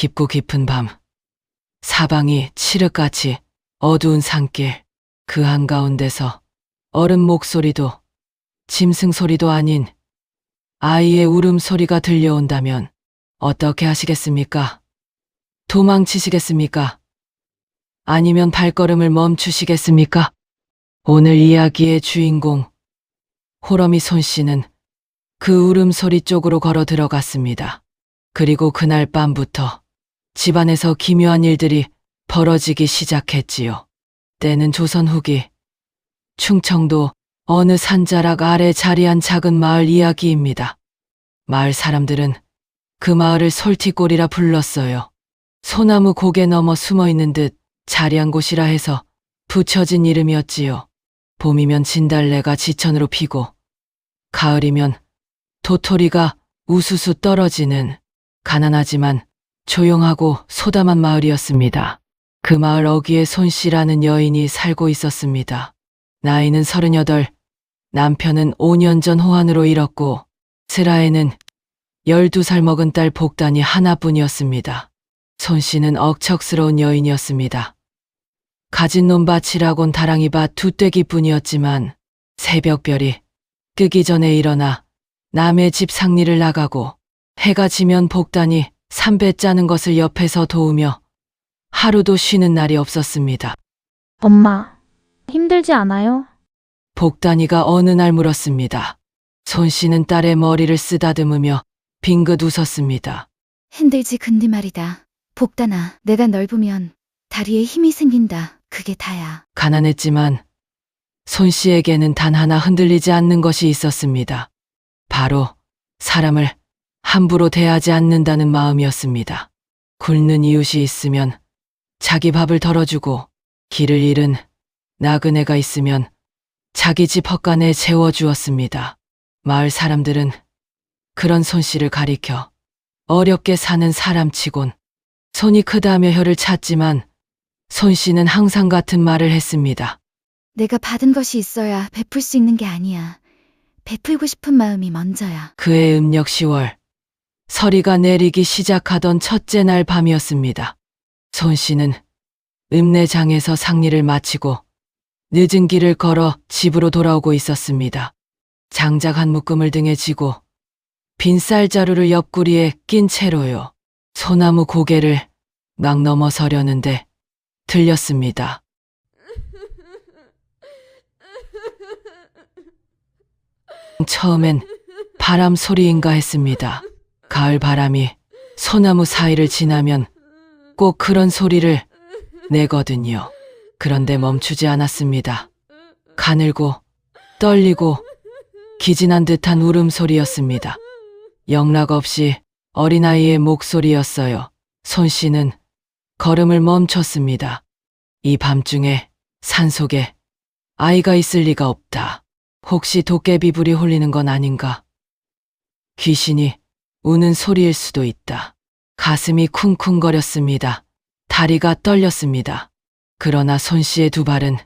깊고 깊은 밤, 사방이 칠흑같이 어두운 산길, 그 한가운데서 어른 목소리도 짐승 소리도 아닌 아이의 울음소리가 들려온다면 어떻게 하시겠습니까? 도망치시겠습니까? 아니면 발걸음을 멈추시겠습니까? 오늘 이야기의 주인공, 호러미 손씨는 그 울음소리 쪽으로 걸어 들어갔습니다. 그리고 그날 밤부터 집안에서 기묘한 일들이 벌어지기 시작했지요. 때는 조선 후기, 충청도 어느 산자락 아래 자리한 작은 마을 이야기입니다. 마을 사람들은 그 마을을 솔티골이라 불렀어요. 소나무 고개 넘어 숨어있는 듯 자리한 곳이라 해서 붙여진 이름이었지요. 봄이면 진달래가 지천으로 피고 가을이면 도토리가 우수수 떨어지는 가난하지만 조용하고 소담한 마을이었습니다. 그 마을 어귀에 손씨라는 여인이 살고 있었습니다. 나이는 38, 남편은 5년 전 호환으로 잃었고 슬아에는 12살 먹은 딸 복단이 하나뿐이었습니다. 손씨는 억척스러운 여인이었습니다. 가진 논밭이라곤 다랑이밭 2떼기뿐이었지만 새벽별이 끄기 전에 일어나 남의 집 상리를 나가고 해가 지면 복단이 삼배 짜는 것을 옆에서 도우며 하루도 쉬는 날이 없었습니다. 엄마, 힘들지 않아요? 복단이가 어느 날 물었습니다. 손씨는 딸의 머리를 쓰다듬으며 빙긋 웃었습니다. 힘들지 근데 말이다. 복단아, 내가 널 보면 다리에 힘이 생긴다. 그게 다야. 가난했지만 손씨에게는 단 하나 흔들리지 않는 것이 있었습니다. 바로 사람을 함부로 대하지 않는다는 마음이었습니다. 굶는 이웃이 있으면 자기 밥을 덜어주고 길을 잃은 나그네가 있으면 자기 집 헛간에 재워주었습니다. 마을 사람들은 그런 손씨를 가리켜 어렵게 사는 사람치곤 손이 크다며 혀를 찼지만 손씨는 항상 같은 말을 했습니다. 내가 받은 것이 있어야 베풀 수 있는 게 아니야. 베풀고 싶은 마음이 먼저야. 그해 음력 10월, 서리가 내리기 시작하던 첫째 날 밤이었습니다. 손씨는 읍내장에서 상리를 마치고 늦은 길을 걸어 집으로 돌아오고 있었습니다. 장작 한 묶음을 등에 지고 빈 쌀자루를 옆구리에 낀 채로요. 소나무 고개를 막 넘어서려는데 들렸습니다. 처음엔 바람 소리인가 했습니다. 가을 바람이 소나무 사이를 지나면 꼭 그런 소리를 내거든요. 그런데 멈추지 않았습니다. 가늘고 떨리고 기진한 듯한 울음소리였습니다. 영락없이 어린아이의 목소리였어요. 손씨는 걸음을 멈췄습니다. 이 밤중에 산속에 아이가 있을 리가 없다. 혹시 도깨비불이 홀리는 건 아닌가? 귀신이 우는 소리일 수도 있다. 가슴이 쿵쿵거렸습니다. 다리가 떨렸습니다. 그러나 손씨의 두 발은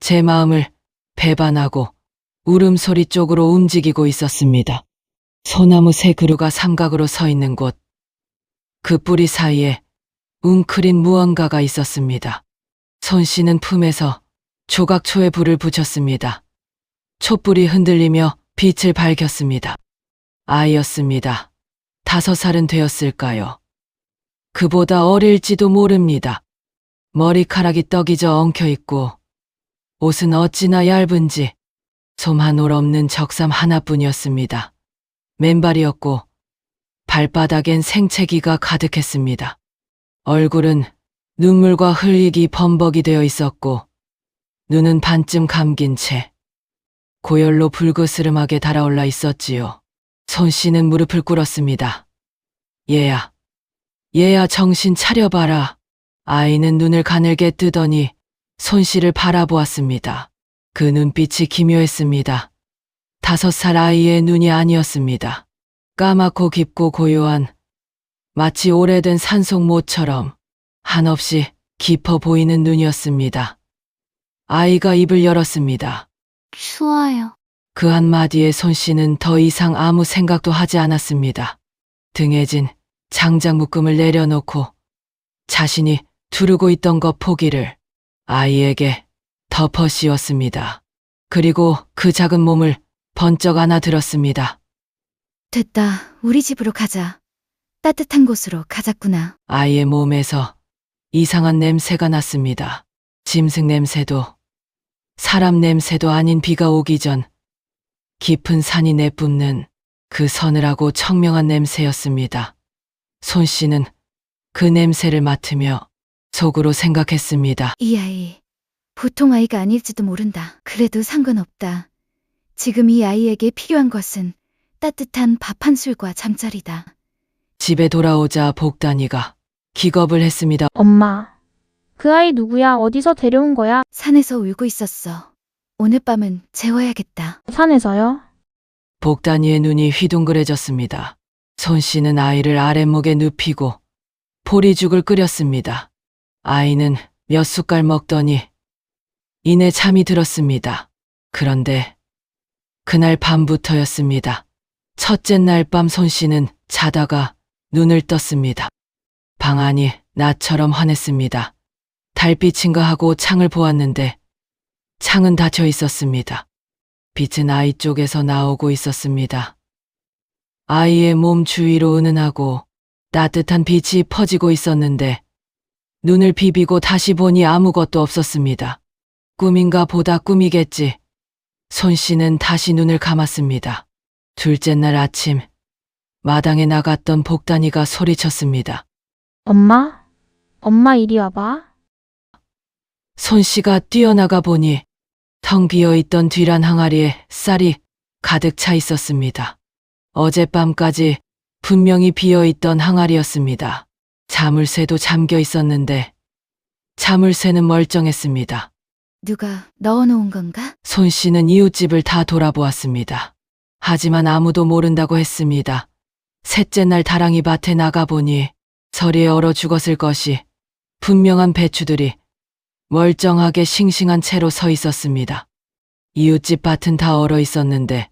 제 마음을 배반하고 울음소리 쪽으로 움직이고 있었습니다. 소나무 새 그루가 삼각으로 서 있는 곳, 그 뿌리 사이에 웅크린 무언가가 있었습니다. 손씨는 품에서 조각초에 불을 붙였습니다. 촛불이 흔들리며 빛을 밝혔습니다. 아이였습니다. 5살은 되었을까요? 그보다 어릴지도 모릅니다. 머리카락이 떡이져 엉켜있고 옷은 어찌나 얇은지 솜 한 올 없는 적삼 하나뿐이었습니다. 맨발이었고 발바닥엔 생채기가 가득했습니다. 얼굴은 눈물과 흘리기 범벅이 되어 있었고 눈은 반쯤 감긴 채 고열로 불그스름하게 달아올라 있었지요. 손씨는 무릎을 꿇었습니다. 얘야, 얘야 정신 차려봐라. 아이는 눈을 가늘게 뜨더니 손씨를 바라보았습니다. 그 눈빛이 기묘했습니다. 5살 아이의 눈이 아니었습니다. 까맣고 깊고 고요한 마치 오래된 산속모처럼 한없이 깊어 보이는 눈이었습니다. 아이가 입을 열었습니다. 추워요. 그 한마디에 손씨는 더 이상 아무 생각도 하지 않았습니다. 등에 진 장작 묶음을 내려놓고 자신이 두르고 있던 것 포기를 아이에게 덮어 씌웠습니다. 그리고 그 작은 몸을 번쩍 안아들었습니다. 됐다. 우리 집으로 가자. 따뜻한 곳으로 가자꾸나. 아이의 몸에서 이상한 냄새가 났습니다. 짐승 냄새도 사람 냄새도 아닌 비가 오기 전 깊은 산이 내뿜는 그 서늘하고 청명한 냄새였습니다. 손 씨는 그 냄새를 맡으며 속으로 생각했습니다. 이 아이, 보통 아이가 아닐지도 모른다. 그래도 상관없다. 지금 이 아이에게 필요한 것은 따뜻한 밥 한 술과 잠자리다. 집에 돌아오자 복단이가 기겁을 했습니다. 엄마, 그 아이 누구야? 어디서 데려온 거야? 산에서 울고 있었어. 오늘 밤은 재워야겠다. 산에서요? 복단이의 눈이 휘둥그레졌습니다. 손 씨는 아이를 아랫목에 눕히고 보리죽을 끓였습니다. 아이는 몇 숟갈 먹더니 이내 잠이 들었습니다. 그런데 그날 밤부터였습니다. 첫째 날 밤 손 씨는 자다가 눈을 떴습니다. 방 안이 낮처럼 환했습니다. 달빛인가 하고 창을 보았는데 창은 닫혀 있었습니다. 빛은 아이 쪽에서 나오고 있었습니다. 아이의 몸 주위로 은은하고 따뜻한 빛이 퍼지고 있었는데 눈을 비비고 다시 보니 아무것도 없었습니다. 꿈인가 보다 꿈이겠지. 손 씨는 다시 눈을 감았습니다. 둘째 날 아침 마당에 나갔던 복단이가 소리쳤습니다. 엄마? 엄마 이리 와봐. 손 씨가 뛰어나가 보니 텅 비어있던 뒤란 항아리에 쌀이 가득 차 있었습니다. 어젯밤까지 분명히 비어있던 항아리였습니다. 자물쇠도 잠겨 있었는데 자물쇠는 멀쩡했습니다. 누가 넣어놓은 건가? 손 씨는 이웃집을 다 돌아보았습니다. 하지만 아무도 모른다고 했습니다. 셋째 날 다랑이 밭에 나가보니 서리에 얼어 죽었을 것이 분명한 배추들이 멀쩡하게 싱싱한 채로 서 있었습니다. 이웃집 밭은 다 얼어 있었는데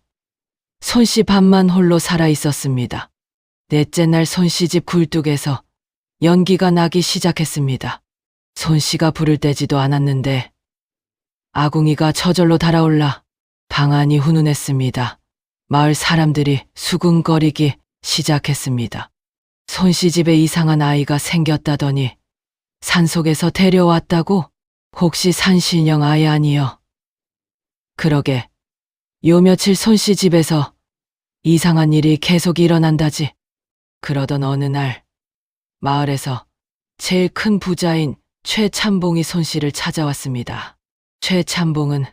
손 씨 밭만 홀로 살아 있었습니다. 넷째 날 손 씨 집 굴뚝에서 연기가 나기 시작했습니다. 손 씨가 불을 떼지도 않았는데 아궁이가 저절로 달아올라 방 안이 훈훈했습니다. 마을 사람들이 수군거리기 시작했습니다. 손 씨 집에 이상한 아이가 생겼다더니 산속에서 데려왔다고? 혹시 산신령 아이 아니여? 그러게 요 며칠 손 씨 집에서 이상한 일이 계속 일어난다지. 그러던 어느 날 마을에서 제일 큰 부자인 최참봉이 손 씨를 찾아왔습니다. 최참봉은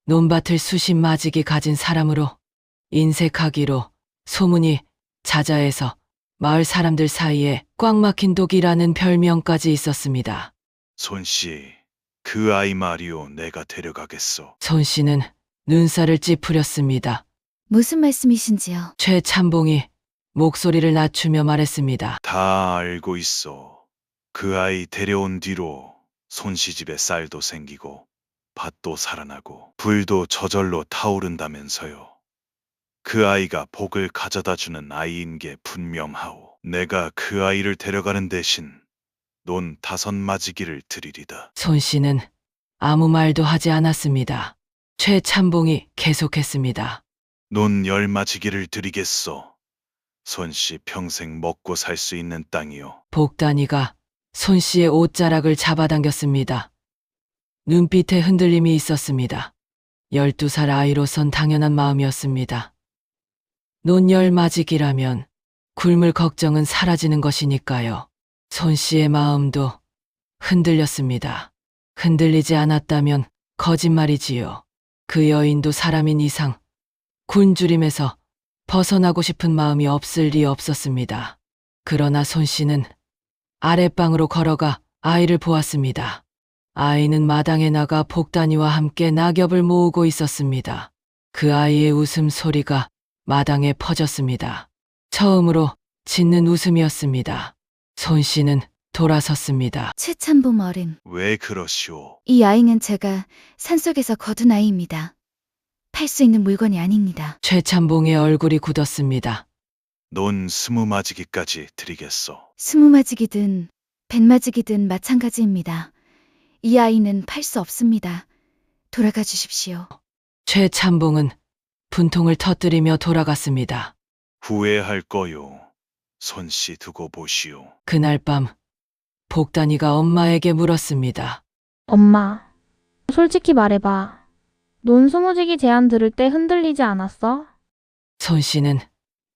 논밭을 수십 마지기 가진 사람으로 인색하기로 소문이 자자해서 마을 사람들 사이에 꽉 막힌 독이라는 별명까지 있었습니다. 손씨, 그 아이 말이오 내가 데려가겠소. 손 씨는 눈살을 찌푸렸습니다. 무슨 말씀이신지요? 최참봉이 목소리를 낮추며 말했습니다. 다 알고 있어. 그 아이 데려온 뒤로 손씨 집에 쌀도 생기고 밭도 살아나고 불도 저절로 타오른다면서요. 그 아이가 복을 가져다 주는 아이인 게 분명하오. 내가 그 아이를 데려가는 대신 논 5마지기를 드리리다. 손 씨는 아무 말도 하지 않았습니다. 최참봉이 계속했습니다. 논 10마지기를 드리겠소. 손씨 평생 먹고 살 수 있는 땅이요. 복단이가 손 씨의 옷자락을 잡아당겼습니다. 눈빛에 흔들림이 있었습니다. 12살 아이로선 당연한 마음이었습니다. 논 10마지기라면 굶을 걱정은 사라지는 것이니까요. 손 씨의 마음도 흔들렸습니다. 흔들리지 않았다면 거짓말이지요. 그 여인도 사람인 이상 굶주림에서 벗어나고 싶은 마음이 없을 리 없었습니다. 그러나 손 씨는 아랫방으로 걸어가 아이를 보았습니다. 아이는 마당에 나가 복단이와 함께 낙엽을 모으고 있었습니다. 그 아이의 웃음소리가 마당에 퍼졌습니다. 처음으로 짖는 웃음이었습니다. 손 씨는 돌아섰습니다. 최참봉 어른, 왜 그러시오? 이 아이는 제가 산속에서 거둔 아이입니다. 팔 수 있는 물건이 아닙니다. 최참봉의 얼굴이 굳었습니다. 논 20마지기까지 드리겠소. 20마지기든 100마지기든 마찬가지입니다. 이 아이는 팔 수 없습니다. 돌아가 주십시오. 최참봉은 분통을 터뜨리며 돌아갔습니다. 후회할 거요. 손씨 두고 보시오. 그날 밤 복단이가 엄마에게 물었습니다. 엄마, 솔직히 말해봐. 논스무지기 제안 들을 때 흔들리지 않았어? 손 씨는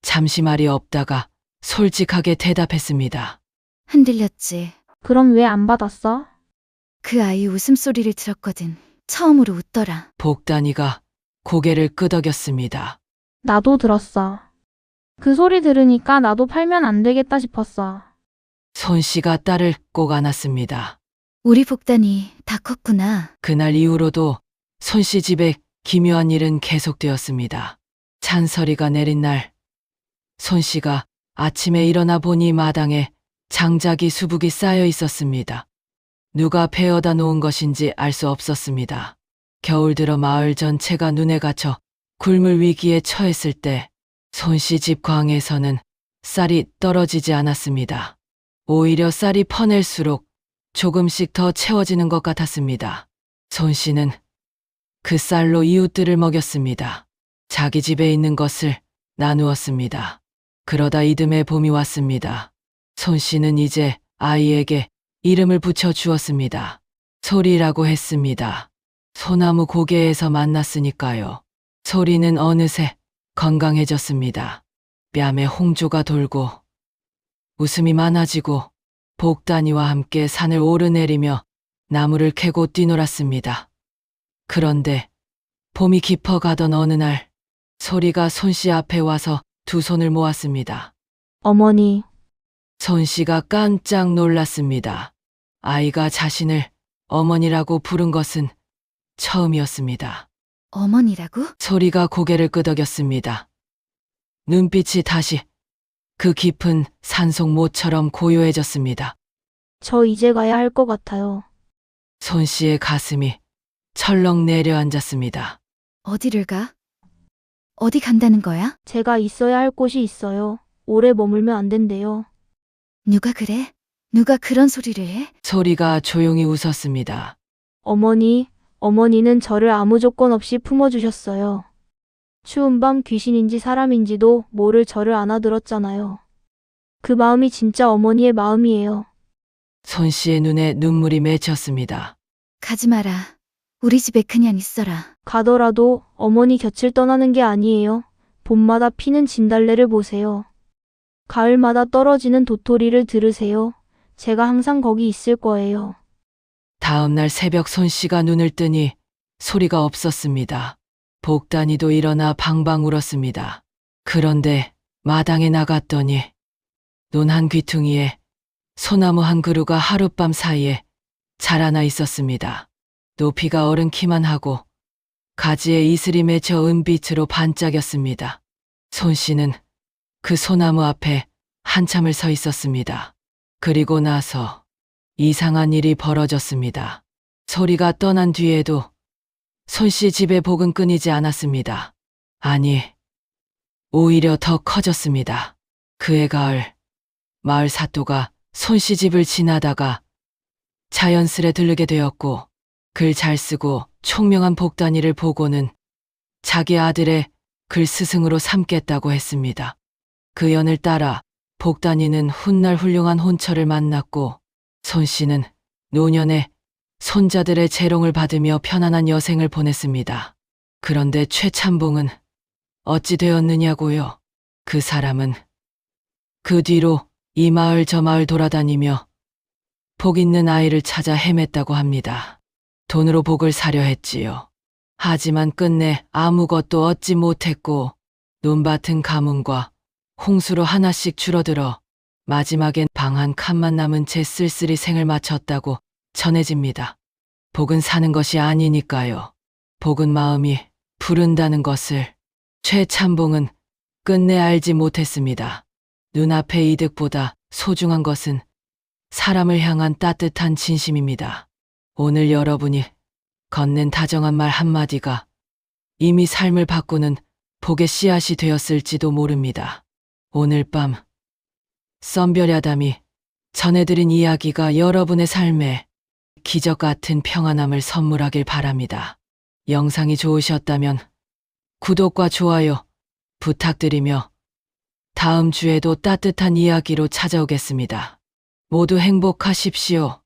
잠시 말이 없다가 솔직하게 대답했습니다. 흔들렸지. 그럼 왜 안 받았어? 그 아이 웃음소리를 들었거든. 처음으로 웃더라. 복단이가 고개를 끄덕였습니다. 나도 들었어. 그 소리 들으니까 나도 팔면 안 되겠다 싶었어. 손 씨가 딸을 꼭 안았습니다. 우리 복단이 다 컸구나. 그날 이후로도 손 씨 집에 기묘한 일은 계속되었습니다. 찬설이가 내린 날, 손 씨가 아침에 일어나 보니 마당에 장작이 수북이 쌓여 있었습니다. 누가 베어다 놓은 것인지 알 수 없었습니다. 겨울 들어 마을 전체가 눈에 갇혀 굶을 위기에 처했을 때 손 씨 집 광에서는 쌀이 떨어지지 않았습니다. 오히려 쌀이 퍼낼수록 조금씩 더 채워지는 것 같았습니다. 손 씨는 그 쌀로 이웃들을 먹였습니다. 자기 집에 있는 것을 나누었습니다. 그러다 이듬해 봄이 왔습니다. 손 씨는 이제 아이에게 이름을 붙여 주었습니다. 소리라고 했습니다. 소나무 고개에서 만났으니까요. 소리는 어느새 건강해졌습니다. 뺨에 홍조가 돌고 웃음이 많아지고 복단이와 함께 산을 오르내리며 나무를 캐고 뛰놀았습니다. 그런데 봄이 깊어가던 어느 날 소리가 손 씨 앞에 와서 두 손을 모았습니다. 어머니, 손 씨가 깜짝 놀랐습니다. 아이가 자신을 어머니라고 부른 것은 처음이었습니다. 어머니라고? 소리가 고개를 끄덕였습니다. 눈빛이 다시 그 깊은 산속 모처럼 고요해졌습니다. 저 이제 가야 할 것 같아요. 손 씨의 가슴이 철렁 내려앉았습니다. 어디를 가? 어디 간다는 거야? 제가 있어야 할 곳이 있어요. 오래 머물면 안 된대요. 누가 그래? 누가 그런 소리를 해? 소리가 조용히 웃었습니다. 어머니는 저를 아무 조건 없이 품어주셨어요. 추운 밤 귀신인지 사람인지도 모를 저를 안아들었잖아요. 그 마음이 진짜 어머니의 마음이에요. 손 씨의 눈에 눈물이 맺혔습니다. 가지 마라. 우리 집에 그냥 있어라. 가더라도 어머니 곁을 떠나는 게 아니에요. 봄마다 피는 진달래를 보세요. 가을마다 떨어지는 도토리를 들으세요. 제가 항상 거기 있을 거예요. 다음 날 새벽 손 씨가 눈을 뜨니 소리가 없었습니다. 복단이도 일어나 방방 울었습니다. 그런데 마당에 나갔더니 논 한 귀퉁이에 소나무 한 그루가 하룻밤 사이에 자라나 있었습니다. 높이가 어른 키만 하고 가지에 이슬이 맺혀 은빛으로 반짝였습니다. 손 씨는 그 소나무 앞에 한참을 서 있었습니다. 그리고 나서 이상한 일이 벌어졌습니다. 소리가 떠난 뒤에도 손 씨 집의 복은 끊이지 않았습니다. 아니, 오히려 더 커졌습니다. 그해 가을, 마을 사또가 손 씨 집을 지나다가 자연스레 들르게 되었고 글 잘 쓰고 총명한 복단이를 보고는 자기 아들의 글 스승으로 삼겠다고 했습니다. 그 연을 따라 복단이는 훗날 훌륭한 혼처를 만났고 손 씨는 노년에 손자들의 재롱을 받으며 편안한 여생을 보냈습니다. 그런데 최참봉은 어찌 되었느냐고요? 그 사람은 그 뒤로 이 마을 저 마을 돌아다니며 복 있는 아이를 찾아 헤맸다고 합니다. 돈으로 복을 사려 했지요. 하지만 끝내 아무것도 얻지 못했고 논밭은 가뭄과 홍수로 하나씩 줄어들어 마지막엔 방 한 칸만 남은 채 쓸쓸히 생을 마쳤다고 전해집니다. 복은 사는 것이 아니니까요. 복은 마음이 부른다는 것을 최참봉은 끝내 알지 못했습니다. 눈앞의 이득보다 소중한 것은 사람을 향한 따뜻한 진심입니다. 오늘 여러분이 건넨 다정한 말 한마디가 이미 삶을 바꾸는 복의 씨앗이 되었을지도 모릅니다. 오늘 밤 썬별야담이 전해드린 이야기가 여러분의 삶에 기적 같은 평안함을 선물하길 바랍니다. 영상이 좋으셨다면 구독과 좋아요 부탁드리며 다음 주에도 따뜻한 이야기로 찾아오겠습니다. 모두 행복하십시오.